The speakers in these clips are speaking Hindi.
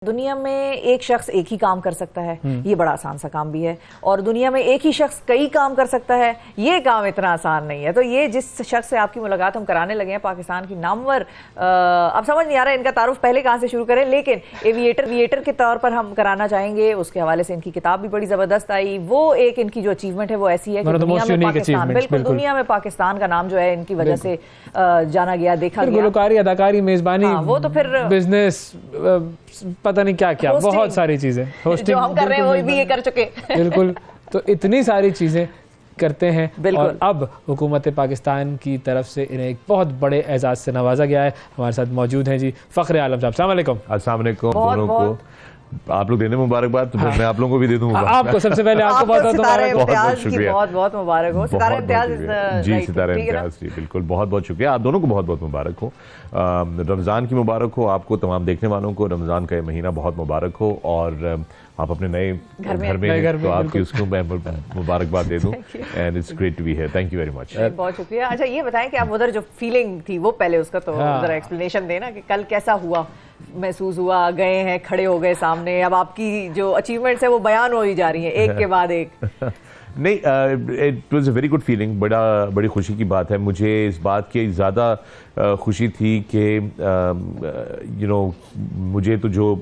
दुनिया में एक शख्स एक ही काम कर सकता है, ये बड़ा आसान सा काम भी है, और दुनिया में एक ही शख्स कई काम कर सकता है, ये काम इतना आसान नहीं है। तो ये जिस शख्स से आपकी मुलाकात हम कराने लगे हैं, पाकिस्तान की नामवर, अब समझ नहीं आ रहा है इनका तारुफ पहले कहाँ से शुरू करें, लेकिन एविएटर के तौर पर हम कराना चाहेंगे। उसके हवाले से इनकी किताब भी बड़ी ज़बरदस्त आई। वो एक इनकी जो अचीवमेंट है वो ऐसी है कि दुनिया में पाकिस्तान, बिल्कुल दुनिया में पाकिस्तान का नाम जो है इनकी वजह से जाना गया, देखा गया। गुलकारी, अदाकारी, मेजबानी, वो तो फिर बिजनेस, पता नहीं क्या क्या, बहुत सारी चीजें जो हम कर रहे हैं वो भी ये कर चुके बिल्कुल। तो इतनी सारी चीजें करते हैं और अब हुकूमत पाकिस्तान की तरफ से इन्हें एक बहुत बड़े एजाज से नवाजा गया है। हमारे साथ मौजूद हैं जी फ़ख्र आलम साहब। अस्सलाम वालेकुम। अस्सलाम वालेकुम दोनों को। आप लोग देने मुबारकबाद, तो फिर मैं आप लोगों को भी दे दूं। आपको सबसे पहले आपको बहुत शुक्रिया, बहुत मुबारक हो। सितारा इम्तियाज जी, सितारा इम्तियाज जी, बिल्कुल बहुत बहुत शुक्रिया। आप दोनों को बहुत बहुत मुबारक हो। रमज़ान की मुबारक हो आपको, तमाम देखने वालों को रमज़ान का ये महीना बहुत मुबारक हो। और आप अपने नए घर में तो आपकी उसको मैं मुबारकबाद दे दूं। And it's great to be here, thank you very much. बहुत शुक्रिया। अच्छा ये बताएं कि आप उधर जो फीलिंग थी वो पहले उसका तो जरा एक्सप्लेनेशन देना कि कल कैसा हुआ, महसूस हुआ, गए हैं, खड़े हो गए सामने, अब आपकी जो अचीवमेंट्स है वो बयान हो ही जा रही है एक के बाद एक। नहीं, it was a very good feeling. बड़ी खुशी की बात है। मुझे इस बात की ज़्यादा खुशी थी कि मुझे तो जो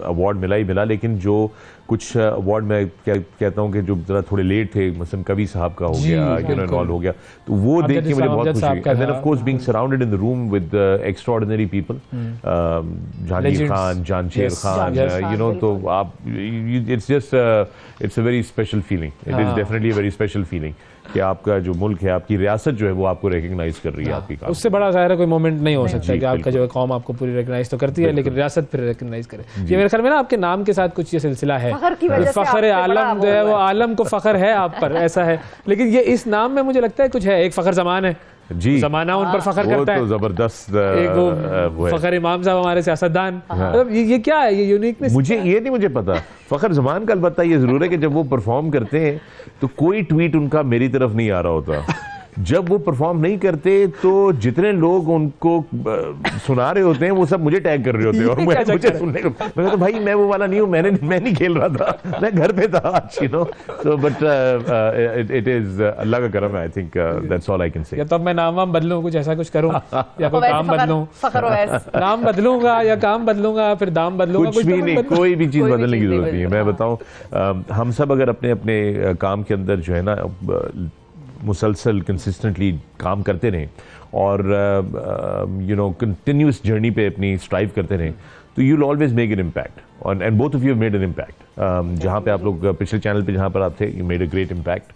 अवार्ड मिला ही मिला, लेकिन जो कुछ अवार्ड मैं कहता हूँ कि जो ज़रा थोड़े लेट थे, मसलन कवि साहब का हो गया, इनवॉल्व हो गया, तो वो देख के मुझे बहुत खुशी हुई। And then of course being surrounded in the room with extraordinary people, Jahangir Khan, Jansher Khan, तो आप it's a very special feeling. It is definitely a very special feeling कि आपका जो मुल्क है, आपकी रियासत जो है वो आपको रिकग्नाइज कर रही है। आपकी काम उससे बड़ा ज़ाहिर कोई मोमेंट नहीं हो सकता कि आपका जो कौम आपको पूरी रिकग्नाइज तो करती है, लेकिन रियासत फिर रिकग्नाइज करे। ये मेरे ख्याल में ना आपके नाम के साथ कुछ ये सिलसिला है, फ़ख्र आलम जो है वो आलम को फ़ख्र है आप पर, ऐसा है। लेकिन ये इस नाम में मुझे लगता है कुछ है, एक फ़ख्र ज़मान है जी, ज़माना उन पर फ़ख्र करता है, तो जबरदस्त। एक वो फ़ख्र इमाम साहब हमारे सियासतदान, मतलब ये क्या है, ये यूनिकनेस? मुझे पता फ़ख्र ज़मान का अलबत्ता ये ज़रूर है कि जब वो परफॉर्म करते हैं तो कोई ट्वीट उनका मेरी तरफ नहीं आ रहा होता। जब वो परफॉर्म नहीं करते तो जितने लोग उनको सुना रहे होते हैं वो सब मुझे टैग कर रहे होते हैं, और मुझे सुनने को मैं कहता भाई मैं वो वाला नहीं हूँ, मैं नहीं खेल रहा था, मैं घर पे था आज, so but it is अल्लाह का करम है। I think that's all I can say। या तो मैं नाम बदलूं, कुछ ऐसा कुछ करूं, या कोई काम बदलूं, नाम बदलूंगा या काम बदलूंगा, फिर दाम बदलूंगा, कुछ भी नहीं, कोई भी चीज़ बदलने की जरूरत नहीं है। मैं बताऊं, हम सब अगर अपने अपने काम के अंदर जो है ना मुसलसल कंसिस्टेंटली काम करते रहें और कंटिन्यूस जर्नी पे अपनी स्ट्राइव करते रहें, तो you will always make an impact. And both of you made an impact. जहाँ पे आप लोग पिछले चैनल पे जहाँ पर आप थे, you made a great impact.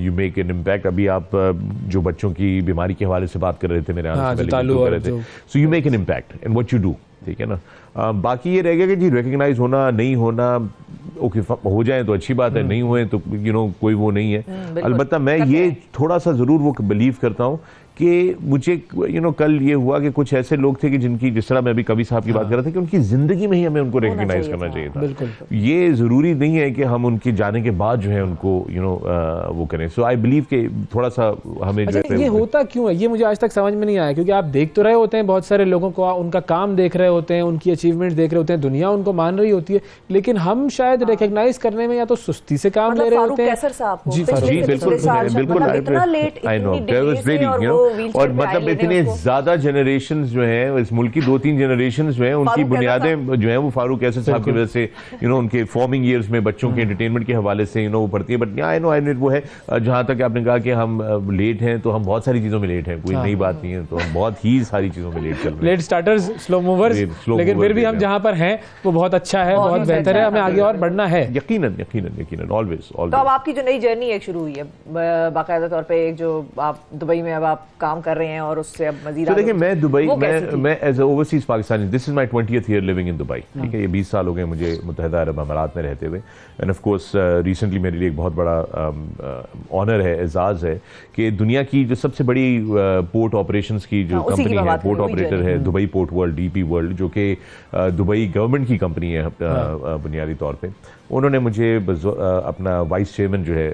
You make an impact. अभी आप जो बच्चों की बीमारी के हवाले से बात कर रहे थे, मेरे आने से पहले कर रहे थे, so you make an impact in what you do, ठीक है ना। बाकी ये रहेगा कि जी रिकग्नाइज होना नहीं होना, ओके हो जाए तो अच्छी बात है, नहीं हुए तो कोई वो नहीं है। अलबत्ता मैं ये थोड़ा सा ज़रूर वो बिलीव करता हूँ कि मुझे कल ये हुआ कि कुछ ऐसे लोग थे कि जिनकी, जिस तरह मैं भी कवि साहब की बात कर रहा था, कि उनकी ज़िंदगी में ही हमें उनको रिकग्नाइज करना चाहिए था। ये ज़रूरी नहीं है कि हम उनके जाने के बाद जो है उनको वो करें। सो आई बिलीव कि थोड़ा सा हमें ये होता क्यों है, ये मुझे आज तक समझ में नहीं आया। क्योंकि आप देख तो रहे होते हैं बहुत सारे लोगों को, उनका काम देख रहे होते हैं, उनकी अचीवमेंट देख रहे होते हैं, दुनिया उनको मान रही होती है, लेकिन हम शायद रिकग्नाइज करने में या तो सुस्ती से काम ले रहे होते हैं। जी बिल्कुल, और मतलब इतने ज्यादा जनरेशंस जो हैं इस मुल्क की, 2-3 जनरेशंस जो हैं उनकी बुनियादें जो हैं वो फारूक कैसर साहब की वजह से उनके फॉर्मिंग ईयर्स में बच्चों के एंटरटेनमेंट के हवाले से वो पड़ती है। बट आई नो वो है। जहाँ तक आपने कहा कि हम लेट हैं, तो हम बहुत सारी चीज़ों में लेट हैं, कोई नई बात नहीं है, तो हम बहुत ही सारी चीज़ों में लेट चल रहे हैं, लेट स्टार्टर्स, स्लो मूवर्स, लेकिन फिर भी हम जहाँ पर हैं वो बहुत अच्छा है, बहुत बेहतर है, हमें आगे और बढ़ना है। यकीनन ऑलवेज। तो अब आपकी जो नई जर्नी एक शुरू हुई है बाकायदा तौर पे, एक जो आप दुबई में अब आप काम कर रहे हैं और उससे अब मज़ीद। तो देखिए, मैं दुबई, मैं as overseas Pakistani, this is my 20th year living in Dubai, ठीक है। ये 20 साल हो गए मुझे मुत्तहिदा अरब अमारात में रहते हुए। एंड ऑफ कोर्स रिसेंटली मेरे लिए एक बहुत बड़ा ऑनर है, एजाज है कि दुनिया की जो सबसे बड़ी पोर्ट ऑपरेशंस की जो कंपनी है, पोर्ट ऑपरेटर है Dubai Port world, DP world, जो कि दुबई गवर्नमेंट की कंपनी है बुनियादी तौर पे। उन्होंने मुझे अपना वाइस चेयरमैन जो है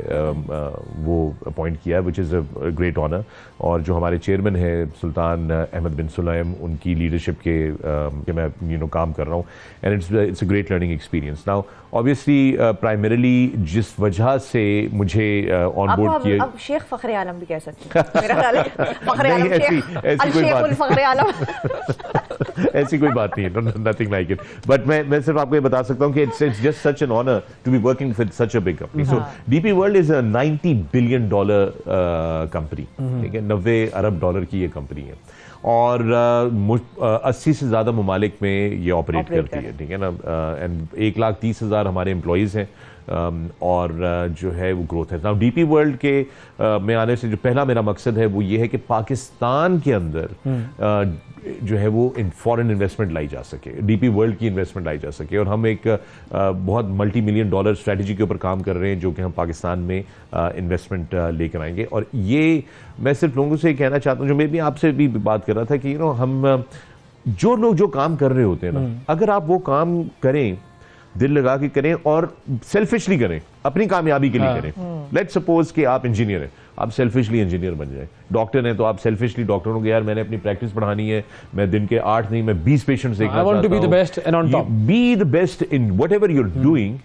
वो अपॉइंट किया है, which is a great honour. और जो जो हमारे चेयरमैन है सुल्तान अहमद बिन सुलैम, उनकी लीडरशिप के मैं काम कर रहा हूँ, and it's a great learning experience. Now obviously primarily जिस वजह से मुझे ऑन बोर्ड किया, अब शेख फखरे आलम भी कह सकते हैं, मेरा ख्याल है फखरे आलम, ऐसी फखरे आलम ऐसी कोई बात नहीं है, नथिंग लाइक इट। बट मैं सिर्फ आपको ये बता सकता हूँ कि it's just such an honour to be working with such a big company. So DP World is a $90 billion company, ठीक है, $90 अरब की ये कंपनी है, और 80 से ज़्यादा ममालिक में ये ऑपरेट करती है, ठीक है ना, एंड 1,30,000 हमारे एम्प्लॉयज़ हैं, और जो है वो ग्रोथ है। नाउ डीपी वर्ल्ड के में आने से जो पहला मेरा मकसद है वो ये है कि पाकिस्तान के अंदर जो है वो फॉरेन इन्वेस्टमेंट लाई जा सके, डीपी वर्ल्ड की इन्वेस्टमेंट लाई जा सके, और हम एक बहुत $multi-million स्ट्रैटेजी के ऊपर काम कर रहे हैं जो कि हम पाकिस्तान में इन्वेस्टमेंट लेकर आएंगे। और ये मैं सिर्फ लोगों से कहना चाहता हूँ, जो मैं भी आपसे भी बात कर रहा था कि हम जो लोग जो काम कर रहे होते हैं ना, अगर आप वो काम करें, दिल लगा के करें और सेल्फिशली करें, अपनी कामयाबी के लिए करें। लेट्स सपोज कि आप इंजीनियर हैं, आप सेल्फिशली इंजीनियर बन जाए, डॉक्टर हैं तो आप सेल्फिशली डॉक्टर होंगे, यार मैंने अपनी प्रैक्टिस बढ़ानी है, मैं दिन के 8 नहीं मैं 20 पेशेंट्स देखना चाहता हूं। I want to be the best and on top. Be the best in whatever you're doing,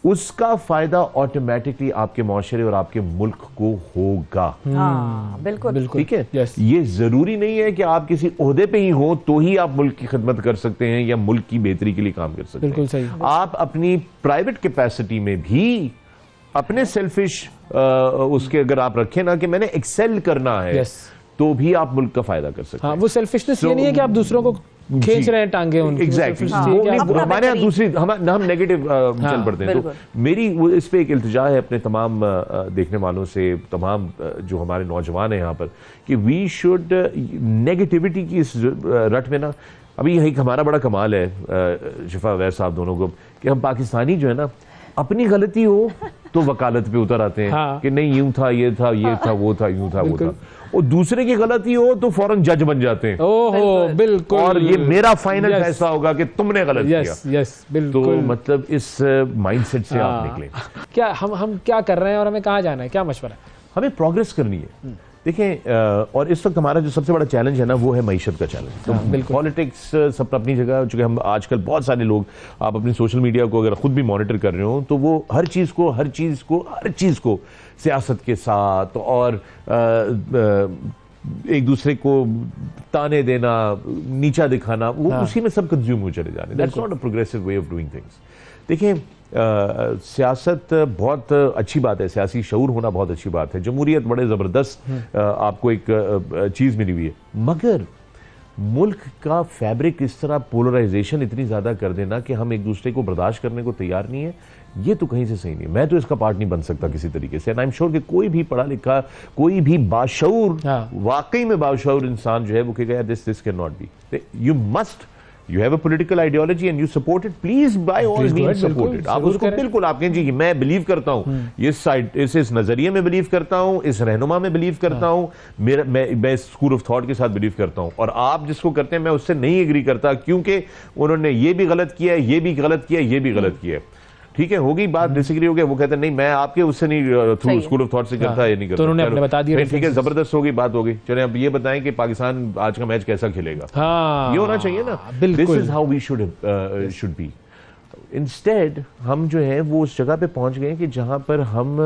उसका फायदा ऑटोमेटिकली आपके माशरे और आपके मुल्क को होगा। हाँ, बिल्कुल, ठीक है। yes. ये जरूरी नहीं है कि आप किसी ओहदे पे ही हो तो ही आप मुल्क की खिदमत कर सकते हैं या मुल्क की बेहतरी के लिए काम कर सकते हैं। बिल्कुल सही। आप अपनी प्राइवेट कैपेसिटी में भी अपने सेल्फिश उसके अगर आप रखें ना कि मैंने एक्सेल करना है, yes. तो भी आप मुल्क का फायदा कर सकते हैं। वो सेल्फिशनेस ये नहीं है कि आप दूसरों को खींच रहे हैं टांगे उनकी। एग्जैक्टली, हमारे यहाँ दूसरी हम नेगेटिव चल पड़ते हैं। तो मेरी इस पे एक इल्तिजा है अपने तमाम देखने वालों से, तमाम जो हमारे नौजवान हैं यहाँ पर, कि वी शुड नेगेटिविटी की इस रट में ना, अभी यही हमारा बड़ा कमाल है शिफा अवैस साहब दोनों को, कि हम पाकिस्तानी जो है ना, अपनी गलती हो तो वकालत पे उतर आते हैं। हाँ। कि नहीं यूं था, ये था, ये था, वो था, यूं था, वो था, और दूसरे की गलती हो तो फौरन जज बन जाते हैं। ओहो, बिल्कुल, और ये मेरा फाइनल फैसला होगा कि तुमने गलत किया। यस, बिल्कुल। तो मतलब इस माइंडसेट से आप निकलें। क्या हम क्या कर रहे हैं और हमें कहाँ जाना है, क्या मशवरा है? हमें प्रोग्रेस करनी है। देखें, और इस वक्त हमारा जो सबसे बड़ा चैलेंज है ना, वो है मईशत का चैलेंज। तो पॉलिटिक्स सब अपनी जगह, चूंकि हम आजकल बहुत सारे लोग, आप अपनी सोशल मीडिया को अगर खुद भी मॉनिटर कर रहे हो, तो वो हर चीज़ को सियासत के साथ और एक दूसरे को ताने देना, नीचा दिखाना, वो उसी में सब कंज्यूम हो चले जाने। That's not a progressive way of doing things. देखिए, सियासत बहुत अच्छी बात है, सियासी शऊर होना बहुत अच्छी बात है, जमहूरियत बड़े ज़बरदस्त आपको एक चीज़ मिली हुई है, मगर मुल्क का फैब्रिक इस तरह पोलराइजेशन इतनी ज़्यादा कर देना कि हम एक दूसरे को बर्दाश्त करने को तैयार नहीं है, ये तो कहीं से सही नहीं। मैं तो इसका पार्ट नहीं बन सकता किसी तरीके से। एंड आई एम श्योर कि कोई भी पढ़ा लिखा, कोई भी बाशऊर, वाकई में बाशऊर इंसान जो है वो कहेगा this can not be. You must, you have a political ideology and you support it, please by all means support it। आप उसको बिल्कुल, आप कहें जी मैं बिलीव करता हूँ इस साइड, इस नजरिए में बिलीव करता हूँ, इस रहनुमा में बिलीव करता हूँ, मैं स्कूल ऑफ थॉट के साथ बिलीव करता हूँ, और आप जिसको करते हैं मैं उससे नहीं एग्री करता, क्योंकि उन्होंने ये भी गलत किया है, ये भी गलत किया है, ये भी गलत किया है। ठीक है, होगी बात, डिसएग्री हो गया, वो कहते हैं नहीं मैं आपके उससे नहीं, थ्रू स्कूल ऑफ थॉट से करता है, ये नहीं करता, तो उन्होंने अपने बता दिया। ठीक है, जबरदस्त होगी, बात होगी। चले अब ये बताएं कि पाकिस्तान आज का मैच कैसा खेलेगा। हाँ, ये होना चाहिए ना। This is how we should be. Instead हम जो है वो उस जगह पे पहुंच गए कि जहां पर हम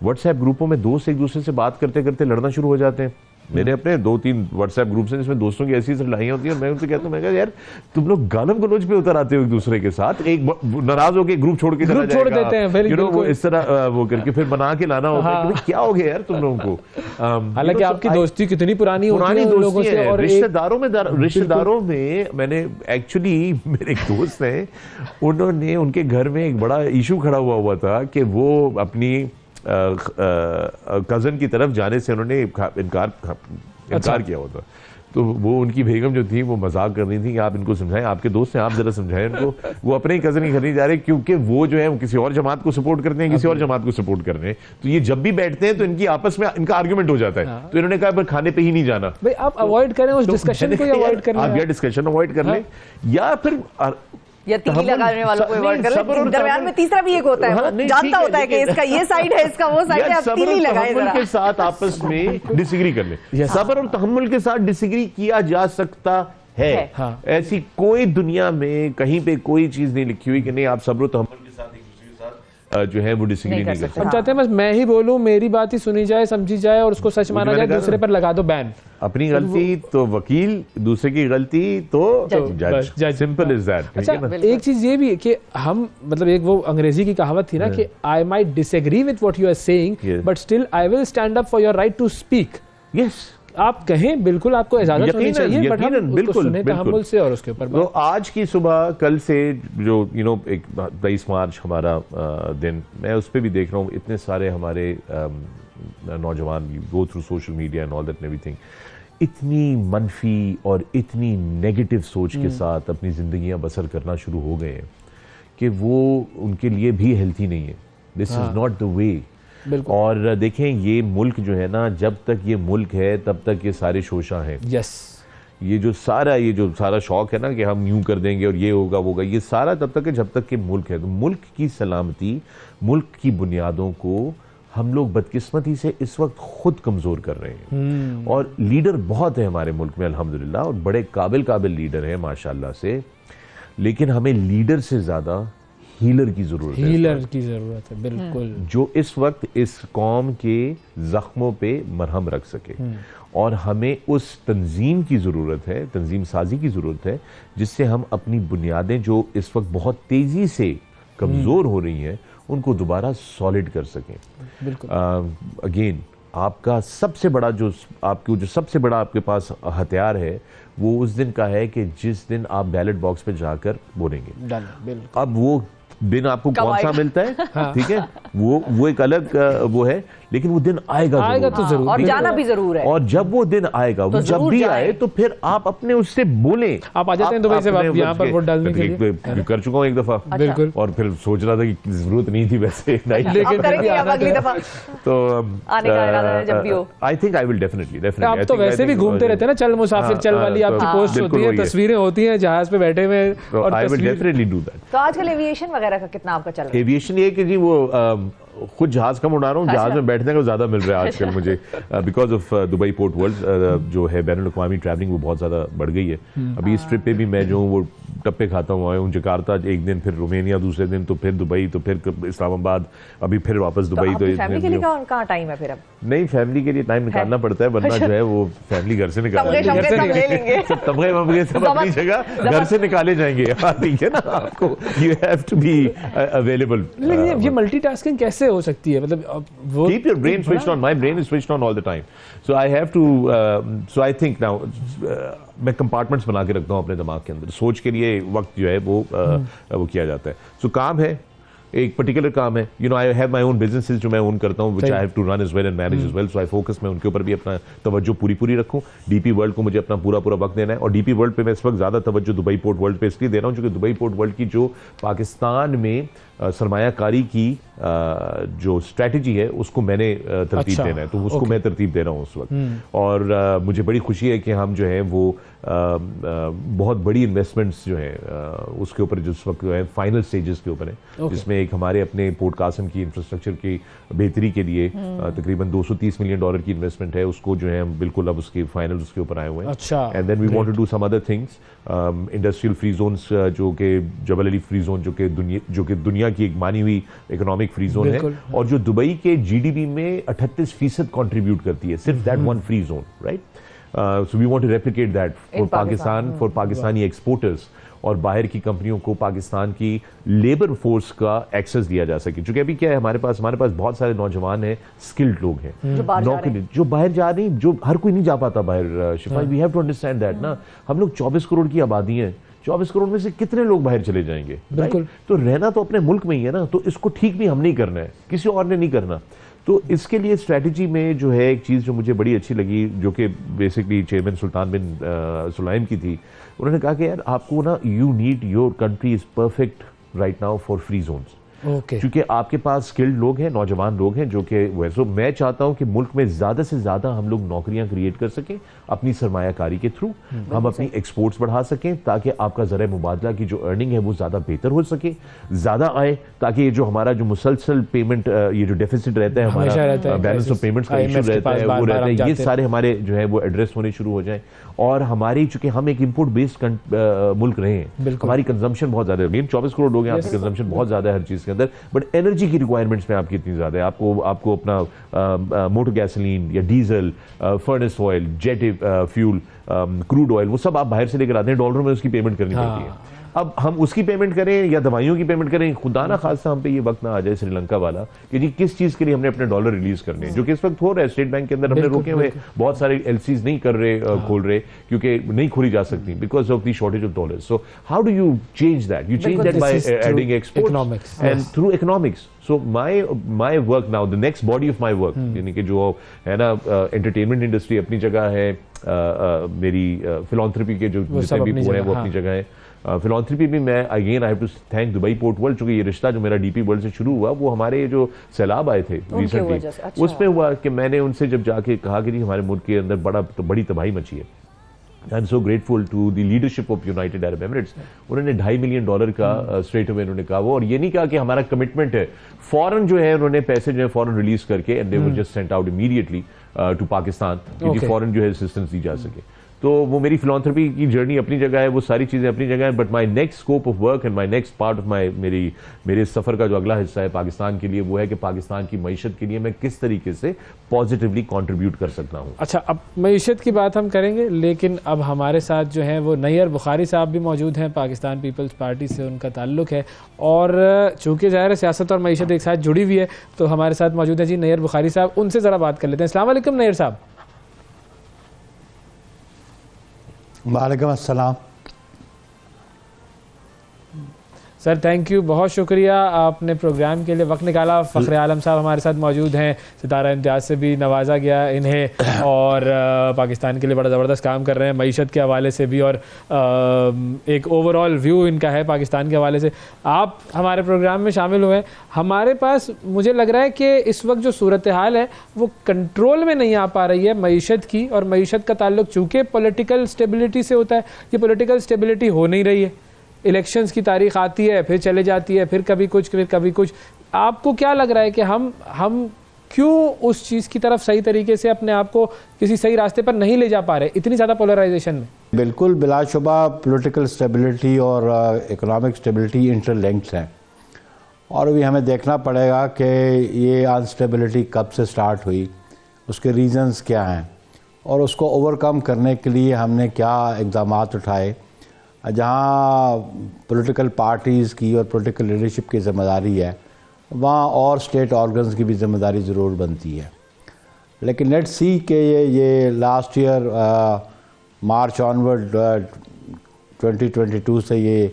व्हाट्सएप ग्रुपों में दोस्त एक दूसरे से बात करते करते लड़ना शुरू हो जाते हैं। मेरे अपने 2-3 व्हाट्सएप ग्रुप्स हैं जिसमें दोस्तों की ऐसी लड़ाइयां होती हैं, मैं उनसे कहता हूं, मैं कहता यार तुम लोग गालम गलोच पे उतर आते हो एक दूसरे के साथ, एक नाराज होकर ग्रुप छोड़ के चला छोड़ देते हैं, फिर वो इस तरह वो करके फिर बना के लाना होता है। क्या हो गया यार तुम लोगों को? हालांकि आपकी दोस्ती कितनी पुरानी दोस्ती है, और रिश्तेदारों में मैंने एक्चुअली, मेरे एक दोस्त हैं, उन्होंने उनके घर में एक बड़ा इशू खड़ा हुआ था कि वो अपनी कजन की तरफ जाने से उन्होंने इनकार किया हुआ था। तो वो उनकी बेगम जो थी वो मजाक कर रही थी कि आप इनको समझाएं, आपके दोस्त हैं, आप जरा समझाएं उनको, वो अपने ही कजन ही घर नहीं जा रहे क्योंकि वो जो है वो किसी और जमात को सपोर्ट करते हैं, किसी और जमात को सपोर्ट कर रहे हैं। तो ये जब भी बैठते हैं तो इनकी आपस में इनका आर्ग्यूमेंट हो जाता है। तो इन्होंने कहा पर खाने पे ही नहीं जाना। भाई आप अवॉइड करें उस डिस्कशन को, अवॉइड करें, आप या डिस्कशन अवॉइड कर लें, या फिर या तीली लगाने वालों को अवॉइड करो, दरमियान में तीसरा भी एक होता है, वो जानता होता है कि इसका ये साइड है, इसका वो साइड है, अब तीली लगाए जरा। के साथ आपस में डिसएग्री कर ले, सब्र और तहम्मुल के साथ डिसएग्री किया जा सकता है। हाँ। ऐसी कोई दुनिया में कहीं पे कोई चीज नहीं लिखी हुई कि नहीं आप सब्र और तहम्मुल के साथ एक दूसरे के साथ जो है वो डिसएग्री नहीं कर सकते। हम चाहते हैं बस मैं ही बोलूं, मेरी बात ही सुनी जाए, समझी जाए और उसको सच माना जाए, दूसरे पर लगा दो बैन। अपनी गलती तो वकील, दूसरे की गलती तो जज। Simple is that. अच्छा, एक चीज ये भी है कि हम मतलब एक वो अंग्रेजी की कहावत थी ना कि I might disagree with what you are saying but still I will stand up for your right to speak. Yes, आप कहें, बिल्कुल आपको इजाजत होनी चाहिए, बट हम उसको सुने तहम्मुल से और उसके ऊपर। तो आज की सुबह, कल से जो एक 23 मार्च हमारा दिन, मैं उस पर भी देख रहा हूँ इतने सारे हमारे नौजवान go through social media and all that and everything, इतनी मनफी और इतनी नेगेटिव सोच के साथ अपनी जिंदगियां बसर करना शुरू हो गए हैं कि वो उनके लिए भी हेल्थी नहीं है। This is not the way. और देखें, ये मुल्क जो है ना, जब तक ये मुल्क है तब तक ये सारे शोशा हैं। यस, ये जो सारा शौक है ना कि हम यूं कर देंगे और ये होगा वो होगा, ये सारा तब तक है जब तक कि मुल्क है। तो मुल्क की सलामती, मुल्क की बुनियादों को हम लोग बदकिस्मती से इस वक्त खुद कमजोर कर रहे हैं। और लीडर बहुत है हमारे मुल्क में अल्हम्दुलिल्लाह, और बड़े काबिल लीडर हैं माशाल्लाह से, लेकिन हमें लीडर से ज्यादा हीलर की जरूरत है। हीलर की जरूरत है, बिल्कुल, जो इस वक्त इस कौम के जख्मों पे मरहम रख सके। और हमें उस तंजीम की जरूरत है, तंजीम साजी की जरूरत है, जिससे हम अपनी बुनियादें जो इस वक्त बहुत तेजी से कमजोर हो रही हैं उनको दोबारा सॉलिड कर सकें। बिल्कुल। अगेन, आपका सबसे बड़ा जो सबसे बड़ा आपके पास हथियार है वो उस दिन का है कि जिस दिन आप बैलेट बॉक्स पे जाकर बोलेंगे। अब वो दिन आपको कौन सा मिलता है, ठीक है, वो एक अलग वो है, लेकिन वो दिन आएगा तो जरूर, और जाना भी जरूर है। और जब वो दिन आएगा, वो जब भी आए तो फिर आप अपने उससे बोलें। आप आ जाते हैं दुबई से यहाँ पर वोट डालने के लिए? कर चुका हूँ एक दफा, बिल्कुल, और फिर सोच रहा था कि जरूरत नहीं थी वैसे, अगली दफा तो आने का इरादा है जब भी हो। I think I will definitely. आप तो वैसे भी घूमते रहते हैं ना, चल मुसाफिर चल वाली आपकी पोस्ट होती है, तस्वीरें होती हैं जहाज पे बैठे हुए, और I will definitely do that. तो आजकल एविएशन वगैरह का कितना आपका चल रहा है? एविएशन ये कि जी वो खुद जहाज कम उड़ा रहा हूँ, जहाज में बैठने को ज्यादा मिल रहा है आजकल मुझे, because of Dubai Port world जो है बैनुल अक़वामी ट्रैवलिंग वो बहुत ज्यादा बढ़ गई है। अभी इस ट्रिप पे भी मैं जो हूँ वो टप्पे खाता हूँ, जकार्ता एक दिन, फिर रोमेनिया दूसरे दिन, तो फिर दुबई, तो फिर इस्लामाबाद, अभी फिर वापस दुबई। तो फैमिली के लिए कहाँ टाइम है फिर? अब नहीं, फैमिली के लिए टाइम निकालना पड़ता है, वरना जो है वो फैमिली घर से निकालेंगे, सब अपनी जगह घर से निकाले जाएंगे। ठीक है ना, आपको you have to be available. लेकिन ये मल्टीटास्किंग कैसे हो सकती है? मतलब वो keep your brain switched on. My brain is switched on all the time. So I have to so I think now मैं कंपार्टमेंट्स बना के रखता हूँ अपने दिमाग के अंदर। सोच के लिए वक्त जो है वो किया जाता है। सो काम है, एक पर्टिकुलर काम है, you know, I have my own businesses जो मैं ओन करता हूँ, which I have to run as well and manage as well. So I focus, मैं उनके ऊपर भी अपना तवज्जो पूरी रखूँ। डीपी वर्ल्ड को मुझे अपना पूरा वक्त देना है, और डीपी वर्ल्ड पे मैं इस वक्त ज्यादा तवज्जो दुबई पोर्ट वर्ल्ड पे इसलिए दे रहा हूँ क्योंकि दुबई पोर्ट वर्ल्ड की जो पाकिस्तान में सरमायाकारी की जो स्ट्रैटेजी है उसको मैंने तरतीब देना है, तो उसको मैं तरतीब दे रहा हूँ उस वक्त। और मुझे बड़ी खुशी है कि हम जो है वो बहुत बड़ी इन्वेस्टमेंट्स जो है उसके ऊपर जिस वक्त जो है फाइनल स्टेजेस के ऊपर है, जिसमें एक हमारे अपने पोर्ट कासिम की इंफ्रास्ट्रक्चर की बेहतरी के लिए तकरीबन $230 मिलियन की इन्वेस्टमेंट है, उसको जो है हम बिल्कुल अब उसके फाइनल उसके ऊपर आए हुए हैं। And then we want to do some other things, industrial free zones जो कि जबल अली फ्री जोन जो कि दुनिया की एक मानी हुई इकोनॉमिक फ्री जोन है, और जो दुबई के जीडीपी में 38% कंट्रीब्यूट करती है, सिर्फ that one free zone, right? So we want to replicate that for Pakistan, for Pakistani exporters, और बाहर की कंपनियों को पाकिस्तान की लेबर फोर्स का एक्सेस दिया जा सके। क्योंकि अभी क्या है, हमारे पास बहुत सारे नौजवान हैं, स्किल्ड लोग हैं, नौकरी जो बाहर जा रही, जो हर कोई नहीं जा पाता बाहर। शिफा, we have to understand that ना, हम लोग 24 करोड़ की आबादी है, 24 करोड़ में से कितने लोग बाहर चले जाएंगे? बिल्कुल। तो रहना तो अपने मुल्क में ही है ना, तो इसको ठीक भी हमने ही करना है, किसी और ने नहीं करना। तो इसके लिए स्ट्रैटेजी में जो है एक चीज़ जो मुझे बड़ी अच्छी लगी, जो कि बेसिकली चेयरमैन सुल्तान बिन सुलाइम की थी, उन्होंने कहा कि यार आपको ना, you need, your country is perfect right now for free zones. Okay. क्योंकि आपके पास स्किल्ड लोग हैं, नौजवान लोग हैं जो कि वैसे मैं चाहता हूं कि मुल्क में ज्यादा से ज्यादा हम लोग नौकरियां क्रिएट कर सकें अपनी सरमायाकारी के थ्रू, हम अपनी एक्सपोर्ट्स बढ़ा सकें ताकि आपका ज़र मुबादला की जो अर्निंग है वो ज्यादा बेहतर हो सके, ज्यादा आए, ताकि ये जो हमारा जो मुसलसल पेमेंट ये जो डेफिसिट रहता है, हमारा बैलेंस ऑफ पेमेंट्स का इशू रहता है, वो रहता है, ये सारे हमारे जो है वो एड्रेस होने शुरू हो जाए। और हमारी चूंकि हम एक इंपोर्ट बेस्ड मुल्क रहे हैं, हमारी कंजम्पशन बहुत ज्यादा है, 24 करोड़ लोग हैं, आपकी कंजम्पशन बहुत ज्यादा है हर चीज के अंदर, बट एनर्जी की रिक्वायरमेंट्स में आपकी इतनी ज्यादा है, आपको अपना मोटर गैसोलीन या diesel, furnace oil, jet fuel, crude oil, वो सब आप बाहर से लेकर आते हैं, डॉलरों में उसकी पेमेंट करनी पड़ती है। अब हम उसकी पेमेंट करें या दवाइयों की पेमेंट करें, खुदा ना खासा हम पे ये वक्त ना आ जाए श्रीलंका वाला कि जी किस चीज के लिए हमने अपने डॉलर रिलीज करने हैं, जो कि इस वक्त हो रहा है स्टेट बैंक के अंदर, हमने रोके हुए बहुत सारे एलसीज नहीं कर रहे, खोल रहे, क्योंकि नहीं खोली जा सकती because of the shortage of dollars. So how do you change that? You change that by adding exports and through economics. So my work now, the next body of my work, यानी कि जो है ना एंटरटेनमेंट इंडस्ट्री अपनी जगह है, मेरी फिलॉन्थ्रपी के जो जितने भी वो है वो अपनी जगह है, फिलॉन्थ्रपी भी मैं again I have to thank Dubai Port World, चूंकि ये रिश्ता जो मेरा डीपी वर्ल्ड से शुरू हुआ वो हमारे जो सैलाब आए थे रिसेंटली, उसमें हुआ कि मैंने उनसे जब जाके कहा कि जी हमारे मुल्क के अंदर बड़ी तबाही मची है, I am so grateful to the leadership of United Arab Emirates. उन्होंने $2.5 मिलियन का स्ट्रेट अवे उन्होंने कहा वो, और ये नहीं कहा कि हमारा कमिटमेंट है, फौरन जो है उन्होंने पैसे जो है फौरन रिलीज करके and they were just sent out immediately to Pakistan, क्योंकि फौरन जो है असिस्टेंस दी जा सके। तो वो मेरी फिलॉन्थ्रपी की जर्नी अपनी जगह है, वो सारी चीज़ें अपनी जगह है, but my next scope of work and my next part of मेरे सफ़र का जो अगला हिस्सा है पाकिस्तान के लिए, वो है कि पाकिस्तान की मईशत के लिए मैं किस तरीके से पॉजिटिवली कंट्रीब्यूट कर सकता हूँ। अच्छा, अब मईशत की बात हम करेंगे, लेकिन अब हमारे साथ जो है वो नैयर बुखारी साहब भी मौजूद हैं, पाकिस्तान पीपल्स पार्टी से उनका ताल्लुक है, और चूँकि ज़ाहिर है सियासत और मईशत एक साथ जुड़ी हुई है, तो हमारे साथ मौजूद है जी नैयर बुखारी साहब, उनसे ज़रा बात कर लेते हैं। अस्सलाम वालेकुम नैयर साहब। वालेकुम अस्सलाम सर, थैंक यू, बहुत शुक्रिया आपने प्रोग्राम के लिए वक्त निकाला। फ़ख्र आलम साहब हमारे साथ मौजूद हैं, सितारा इम्तियाज़ से भी नवाजा गया इन्हें, और पाकिस्तान के लिए बड़ा ज़बरदस्त काम कर रहे हैं मईशत के हवाले से भी, और एक ओवरऑल व्यू इनका है पाकिस्तान के हवाले से। आप हमारे प्रोग्राम में शामिल हुए हैं, हमारे पास मुझे लग रहा है कि इस वक्त जो सूरत हाल है वो कंट्रोल में नहीं आ पा रही है मईशत की, और मईशत का ताल्लुक चूँकि पॉलिटिकल स्टेबिलिटी से होता है, ये पॉलिटिकल स्टेबिलिटी हो नहीं रही है, इलेक्शंस की तारीख आती है फिर चले जाती है, फिर कभी कुछ। आपको क्या लग रहा है कि हम क्यों उस चीज़ की तरफ सही तरीके से अपने आप को किसी सही रास्ते पर नहीं ले जा पा रहे इतनी ज़्यादा पोलराइजेशन में? बिल्कुल, बिलाशुबा पॉलिटिकल स्टेबिलिटी और इकोनॉमिक स्टेबिलिटी इंटरलिंक्ड हैं, और भी हमें देखना पड़ेगा कि ये अनस्टेबिलिटी कब से स्टार्ट हुई, उसके रीज़न्स क्या हैं, और उसको ओवरकम करने के लिए हमने क्या इक़दाम उठाए। जहाँ पॉलिटिकल पार्टीज़ की और पॉलिटिकल लीडरशिप की ज़िम्मेदारी है, वहाँ और स्टेट ऑर्गन्स की भी ज़िम्मेदारी ज़रूर बनती है। लेकिन लेट्स सी कि ये लास्ट ईयर मार्च ऑनवर्ड 2022 से ये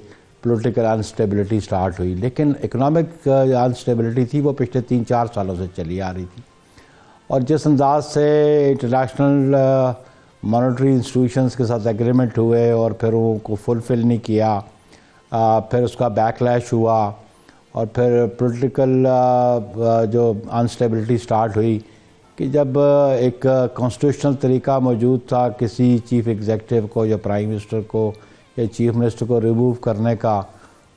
पॉलिटिकल अनस्टेबिलिटी स्टार्ट हुई, लेकिन इकोनॉमिक अनस्टेबिलिटी थी वो पिछले 3-4 सालों से चली आ रही थी, और जिस अंदाज से इंटरनेशनल मॉनेटरी इंस्टीट्यूशंस के साथ एग्रीमेंट हुए और फिर उनको फुलफ़िल नहीं किया, फिर उसका बैकलैश हुआ, और फिर पॉलिटिकल जो अनस्टेबिलिटी स्टार्ट हुई कि जब एक कॉन्स्टिट्यूशनल तरीका मौजूद था किसी चीफ़ एग्जीक्यूटिव को या प्राइम मिनिस्टर को या चीफ मिनिस्टर को रिमूव करने का,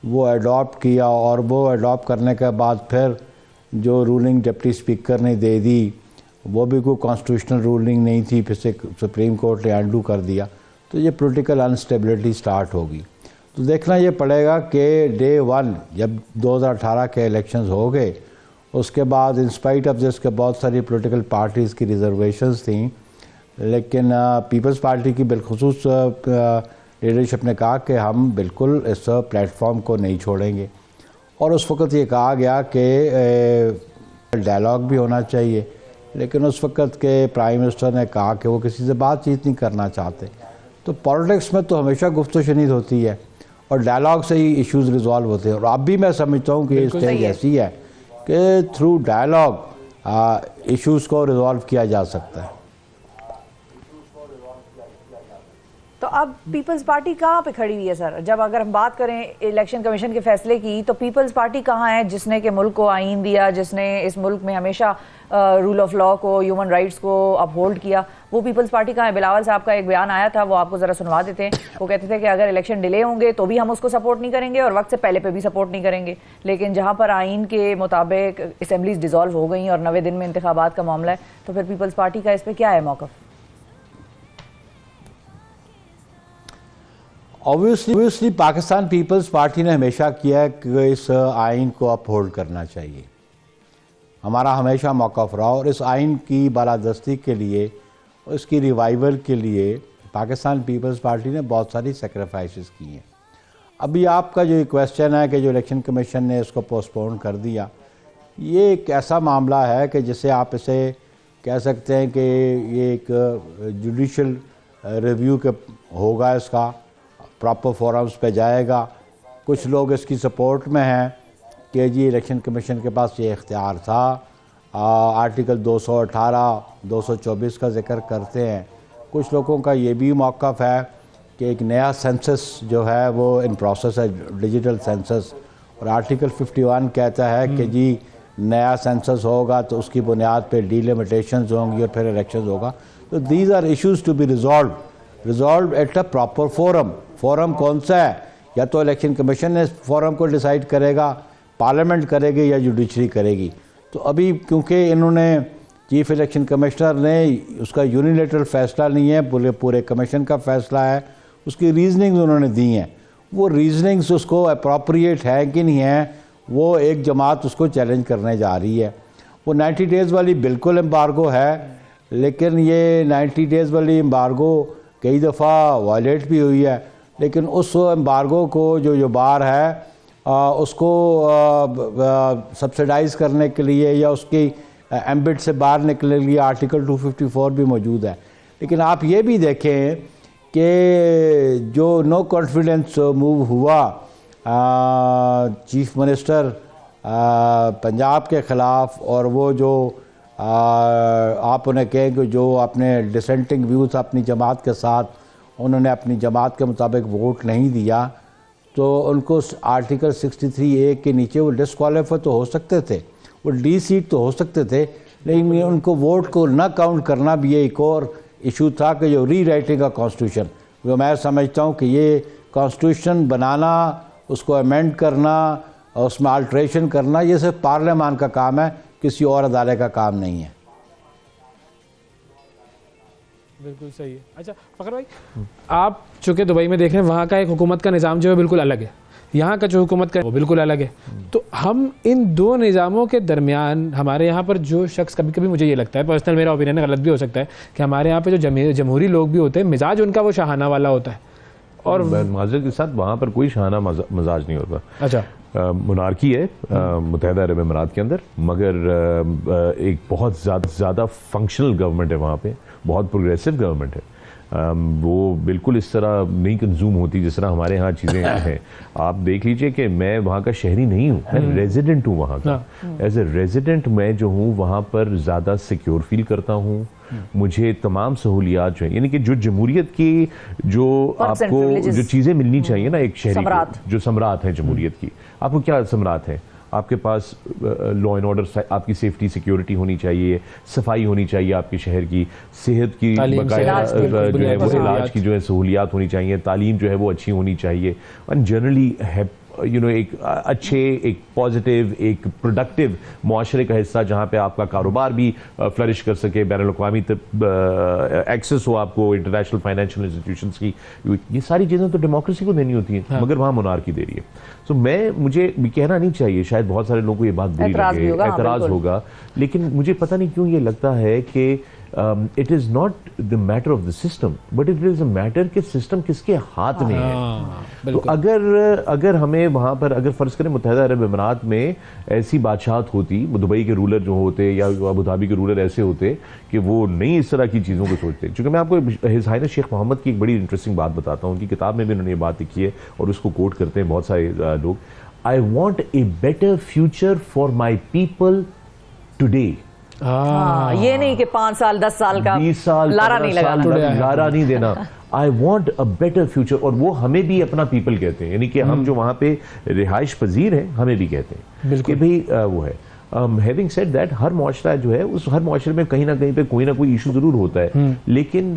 वो अडॉप्ट किया, और वो अडॉप्ट करने के बाद फिर जो रूलिंग डिप्टी स्पीकर ने दे दी वो भी कोई कॉन्स्टिट्यूशनल रूलिंग नहीं थी, फिर से सुप्रीम कोर्ट ने अंडू कर दिया, तो ये पॉलिटिकल अनस्टेबिलिटी स्टार्ट होगी। तो देखना ये पड़ेगा कि डे 1 जब 2018 के इलेक्शंस हो गए, उसके बाद इंस्पाइट ऑफ जिसके बहुत सारी पॉलिटिकल पार्टीज़ की रिजर्वेशंस थी, लेकिन पीपल्स पार्टी की बिलखुसूस लीडरशिप ने कहा कि हम बिल्कुल इस प्लेटफॉर्म को नहीं छोड़ेंगे, और उस वक़्त ये कहा गया कि डायलॉग भी होना चाहिए, लेकिन उस वक़्त के प्राइम मिनिस्टर ने कहा कि वो किसी से बातचीत नहीं करना चाहते। तो पॉलिटिक्स में तो हमेशा गुफ्तगू शनीद होती है, और डायलॉग से ही इश्यूज़ रिजॉल्व होते हैं, और अब भी मैं समझता हूँ कि ये स्टेज ऐसी है कि थ्रू डायलॉग इश्यूज़ को रिजॉल्व किया जा सकता है। तो अब पीपल्स पार्टी कहाँ पे खड़ी हुई है सर? जब अगर हम बात करें इलेक्शन कमीशन के फैसले की, तो पीपल्स पार्टी कहाँ है जिसने के मुल्क को आईन दिया, जिसने इस मुल्क में हमेशा रूल ऑफ लॉ को, ह्यूमन राइट्स को अपहोल्ड किया? वो पीपल्स पार्टी कहाँ है? बिलावल साहब का एक बयान आया था, वो आपको ज़रा सुनवा देते हैं। वो कहते थे कि अगर इलेक्शन डिले होंगे तो भी हम उसको सपोर्ट नहीं करेंगे और वक्त से पहले पे भी सपोर्ट नहीं करेंगे, लेकिन जहाँ पर आइन के मुताबिक असेंबलीज डिसॉल्व हो गई और 90 दिन में इंतखाबात का मामला है, तो फिर पीपल्स पार्टी का इस पर क्या है मौक़िफ़? ऑब्वियसली पाकिस्तान पीपल्स पार्टी ने हमेशा किया है कि इस आइन को अपहोल्ड करना चाहिए। हमारा हमेशा मौक़िफ़ रहा और इस आइन की बालादस्ती के लिए, इसकी रिवाइवल के लिए पाकिस्तान पीपल्स पार्टी ने बहुत सारी सेक्रीफाइसेस की हैं। अभी आपका जो क्वेश्चन है कि जो इलेक्शन कमीशन ने इसको पोस्टपोन कर दिया, ये एक ऐसा मामला है कि जिसे आप इसे कह सकते हैं कि ये एक जुडिशल रिव्यू के होगा, इसका प्रॉपर फोरम्स पे जाएगा। कुछ लोग इसकी सपोर्ट में हैं कि जी इलेक्शन कमीशन के पास ये इख्तियार था। आर्टिकल 218, 224 का जिक्र करते हैं। कुछ लोगों का ये भी मौक़िफ़ है कि एक नया सेंसस जो है वो इन प्रोसेस है, डिजिटल सेंसस, और आर्टिकल 51 कहता है कि जी नया सेंसस होगा तो उसकी बुनियाद पे डिलिमिटेशंस होंगी और फिर इलेक्शन होगा। तो these are issues to be resolved at a proper forum. Forum कौन सा है? या तो इलेक्शन कमीशन ने फोरम को डिसाइड करेगा, पार्लियामेंट करेगी या जुडिशरी करेगी। तो अभी क्योंकि इन्होंने चीफ इलेक्शन कमिश्नर ने उसका यूनिलेटरल फैसला नहीं है, पूरे कमीशन का फैसला है, उसकी रीजनिंग्स उन्होंने दी हैं। वो रीजनिंग्स उसको अप्रोप्रिएट है कि नहीं है, वो एक जमात उसको चैलेंज करने जा रही है। वो 90 डेज़ वाली बिल्कुल एम्बार्गो है, लेकिन ये 90 डेज़ वाली एम्बार्गो कई दफ़ा वायलेट भी हुई है। लेकिन उस एम्बार्गो को जो बार है उसको सब्सिडाइज़ करने के लिए या उसकी एम्बिट से बाहर निकलने के लिए आर्टिकल 254 भी मौजूद है। लेकिन आप ये भी देखें कि जो नो कॉन्फिडेंस मूव हुआ चीफ मिनिस्टर पंजाब के ख़िलाफ़, और वो जो आप उन्हें कहें कि जो अपने डिसेंटिंग व्यूज़ अपनी जमात के साथ, उन्होंने अपनी जमात के मुताबिक वोट नहीं दिया, तो उनको आर्टिकल 63A के नीचे वो डिस्क्वालीफाई तो हो सकते थे, वो डी सीट तो हो सकते थे, लेकिन उनको वोट को ना काउंट करना भी एक और इशू था कि जो री राइटिंग का कॉन्स्टिट्यूशन, जो मैं समझता हूँ कि ये कॉन्स्टिट्यूशन बनाना, उसको अमेंड करना, उसमें अल्ट्रेशन करना, ये सिर्फ पार्लियामान का काम है, किसी और अदालत का काम नहीं है। बिल्कुल सही है। अच्छा फ़खर भाई, आप चूँकि दुबई में देख रहे हैं, वहाँ का एक हुकूमत का निज़ाम जो है बिल्कुल अलग है, यहाँ का जो हुकूमत का वो बिल्कुल अलग है। तो हम इन दो निज़ामों के दरमियान, हमारे यहाँ पर जो शख्स, कभी कभी मुझे ये लगता है, पर्सनल मेरा ओपिनियन गलत भी हो सकता है, कि हमारे यहाँ पे जो जमहूरी लोग भी होते हैं, मिजाज उनका वो शाहाना वाला होता है, और माजरत के साथ वहाँ पर कोई शाहाना मजाज नहीं होता। अच्छा, मुनारकी है मुत्तहिदा अरब अमीरात के अंदर, मगर एक बहुत ज़्यादा फंक्शनल गवर्नमेंट है वहाँ पे, बहुत प्रोग्रेसिव गवर्नमेंट है। वो बिल्कुल इस तरह नहीं कंज्यूम होती जिस तरह हमारे यहाँ चीज़ें हैं। आप देख लीजिए कि मैं वहाँ का शहरी नहीं हूँ, मैं रेजिडेंट हूँ वहाँ का। एज ए रेजिडेंट मैं जो हूँ वहाँ पर ज़्यादा सिक्योर फील करता हूँ। मुझे तमाम सहूलियात जो है, यानी कि जो जमहूरियत की जो आपको जो चीज़ें मिलनी चाहिए ना एक शहरी को, जो सम्राट है जमहूरियत की, आपको क्या सम्राट है? आपके पास लॉ एंड ऑर्डर, आपकी सेफ्टी सिक्योरिटी होनी चाहिए, सफाई होनी चाहिए आपके शहर की, सेहत की बकाया जो है वो इलाज की जो है सहूलियात होनी चाहिए, तालीम जो है वो अच्छी होनी चाहिए, एंड जनरली एक अच्छे, एक पॉजिटिव, एक प्रोडक्टिव मुआशरे का हिस्सा जहाँ पे आपका कारोबार भी फ्लरिश कर सके, बैनुल-अक़वामी एक्सेस हो आपको इंटरनेशनल फाइनेंशियल इंस्टीट्यूशंस की। ये सारी चीज़ें तो डेमोक्रेसी को देनी होती हैं, मगर वहाँ मुनारकी दे रही है। तो मुझे कहना नहीं चाहिए, शायद बहुत सारे लोगों को ये बात बुरी लगे, एतराज़ होगा, लेकिन मुझे पता नहीं क्यों ये लगता है कि it is not the matter of the system, but it is a matter कि सिस्टम किसके हाथ में है। तो अगर हमें वहाँ पर, अगर फ़र्ज़ करें मुत्तहिदा अरब अमीरात में ऐसी बादशाहत होती, दुबई के रूलर जो होते या अबू धाबी के रूलर ऐसे होते कि वो नहीं इस तरह की चीज़ों को सोचते। चूँकि मैं आपको हिज़ हाइनेस शेख मोहम्मद की एक बड़ी इंटरेस्टिंग बात बताता हूँ, उनकी किताब में भी उन्होंने ये बात लिखी है और उसको कोट करते हैं बहुत सारे लोग। I want a better future for my people today. ये नहीं कि 5 साल 10 साल का 20 साल लारा नहीं लगा, लारा नहीं देना। I want a better future, और वो हमें भी अपना पीपल कहते हैं, यानी कि हम जो वहाँ पे रिहाइश पजीर हैं हमें भी कहते हैं कि भाई वो है। हैविंग सेड दैट, हर माशरा जो है उस हर माशरे में कहीं ना कहीं पे कोई ना कोई इशू जरूर होता है, लेकिन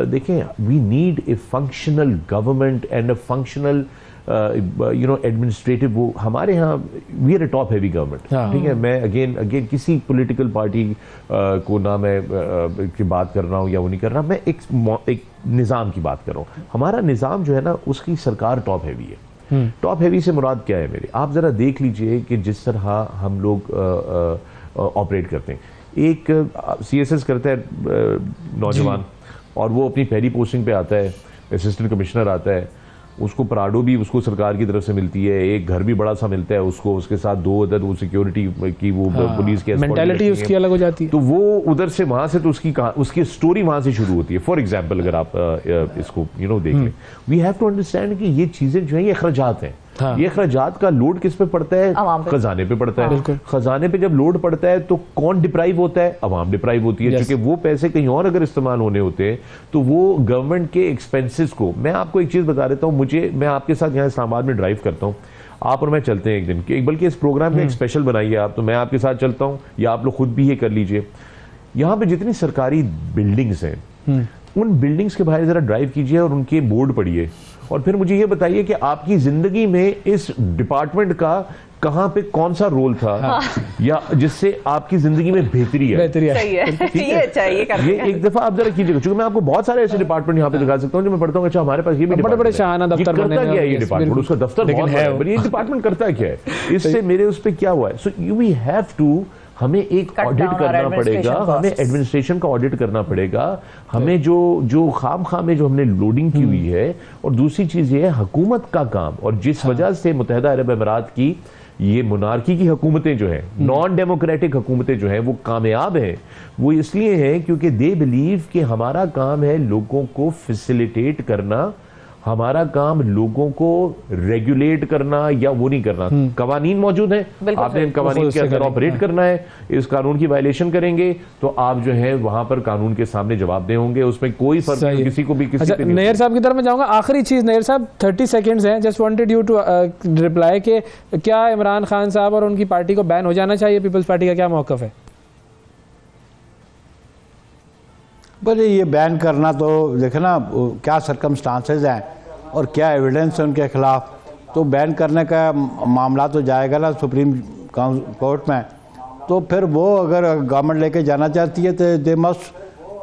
देखें, we need a functional government and a functional administrative. वो हमारे यहाँ we are a top heavy government, ठीक है। मैं अगेन किसी पॉलिटिकल पार्टी को ना मैं की बात कर रहा हूँ या वो नहीं कर रहा, मैं एक निज़ाम की बात कर रहा हूँ। हमारा निज़ाम जो है ना, उसकी सरकार टॉप हैवी है। टॉप हैवी से मुराद क्या है मेरी, आप जरा देख लीजिए कि जिस तरह हम लोग ऑपरेट करते हैं। एक CSS करता है नौजवान, और वो अपनी पहली पोस्टिंग पे आता है, असिस्टेंट कमिश्नर आता है, उसको पराडो भी उसको सरकार की तरफ से मिलती है, एक घर भी बड़ा सा मिलता है उसको, उसके साथ 2 अदद वो सिक्योरिटी की वो पुलिस की मेंटालिटी उसकी अलग हो जाती है। तो वो उधर से वहां से तो उसकी स्टोरी वहां से शुरू होती है। फॉर एग्जाम्पल अगर आप इसको देख लें, वी हैव टू अंडरस्टैंड कि ये चीजें जो है ये अखराजात हैं। ये अखराजात का लोड किस पे पड़ता है? खजाने पे पड़ता है। खजाने पे जब लोड पड़ता है तो कौन डिप्राइव होता है? अवाम डिप्राइव होती है, क्योंकि वो पैसे कहीं और अगर इस्तेमाल होने होते हैं तो वो गवर्नमेंट के एक्सपेंसेस को। मैं आपको एक चीज बता देता हूँ, मैं आपके साथ यहाँ इस्लामाबाद में ड्राइव करता हूँ, आप और मैं चलते हैं एक दिन, बल्कि इस प्रोग्राम में एक स्पेशल बनाइए आप, तो मैं आपके साथ चलता हूँ या आप लोग खुद भी ये कर लीजिए। यहाँ पे जितनी सरकारी बिल्डिंग्स हैं, उन बिल्डिंग्स के बाहर जरा ड्राइव कीजिए और उनके बोर्ड पढ़िए, और फिर मुझे ये बताइए कि आपकी जिंदगी में इस डिपार्टमेंट का कहां पे कौन सा रोल था, या जिससे आपकी जिंदगी में बेहतरी है। सही है। ये एक दफा आप जरा कीजिएगा, क्योंकि मैं आपको बहुत सारे ऐसे डिपार्टमेंट यहाँ पे दिखा सकता हूँ जो मैं पढ़ता हूँ, अच्छा हमारे पास ये भी बड़े शाहाना दफ्तर करता क्या है, ये डिपार्टमेंट, उसका दफ्तर बहुत है, ये डिपार्टमेंट करता क्या है, इससे मेरे उस पर क्या हुआ है। So you we have to, हमें एक ऑडिट करना पड़ेगा, हमें एडमिनिस्ट्रेशन का ऑडिट करना पड़ेगा, हमें जो खाम में जो हमने लोडिंग की हुई है, और दूसरी चीज ये है हुकूमत का काम। और जिस वजह से मुत्तहिदा अरब अमीरात की ये मोनार्की की हुकूमतें जो हैं, नॉन डेमोक्रेटिक हुकूमतें जो हैं, वो कामयाब हैं, वो इसलिए हैं क्योंकि दे बिलीव कि हमारा काम है लोगों को फैसिलिटेट करना, हमारा काम लोगों को रेगुलेट करना या वो नहीं करना। कवानीन मौजूद है, आपने इन कवानीन के अंदर ऑपरेट करना है। इस कानून की वायलेशन करेंगे तो आप जो है वहां पर कानून के सामने जवाबदेह होंगे, उसमें कोई फर्क नहीं, किसी को भी किसी। अच्छा, नैयर साहब की तरफ मैं जाऊंगा। आखिरी चीज नैयर साहब, 30 सेकंड्स हैं, just wanted you to reply कि क्या इमरान खान साहब और उनकी पार्टी को बैन हो जाना चाहिए? पीपल्स पार्टी का क्या मौकफ है? बोले ये बैन करना तो देखे ना क्या सर्कमस्टांसेस हैं और क्या एविडेंस है उनके खिलाफ, तो बैन करने का मामला तो जाएगा ना सुप्रीम कोर्ट में। तो फिर वो अगर गवर्नमेंट लेके जाना चाहती है तो they must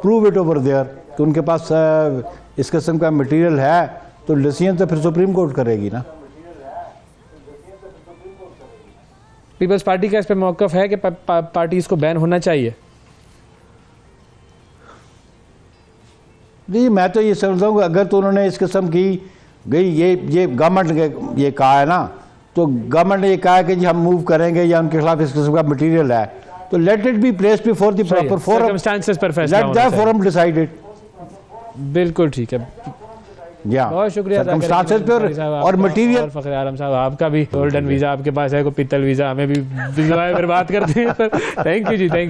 prove it over there कि उनके पास इस किस्म का मटेरियल है, तो डिसीजन तो फिर सुप्रीम कोर्ट करेगी ना। पीपल्स पार्टी का इस पे मौकफ है कि पार्टी इसको बैन होना चाहिए? जी मैं तो ये समझता हूँ कि अगर तो उन्होंने इस किस्म की गई ये गवर्नमेंट ने ये कहा है ना, तो गवर्नमेंट ने ये कहा है कि जी हम मूव करेंगे या उनके खिलाफ इस किस्म का मटेरियल है, तो let it be placed before the proper forum, circumstances पर फैसला let the forum decide it. बिल्कुल ठीक है, बहुत शुक्रिया और मटेरियल। फखर आलम साहब, आपका भी गोल्डन वीजा आपके पास है, कोई पित्तल वीजा हमें भी भिजवाए, फिर बात करते हैं। Thank you ji, thank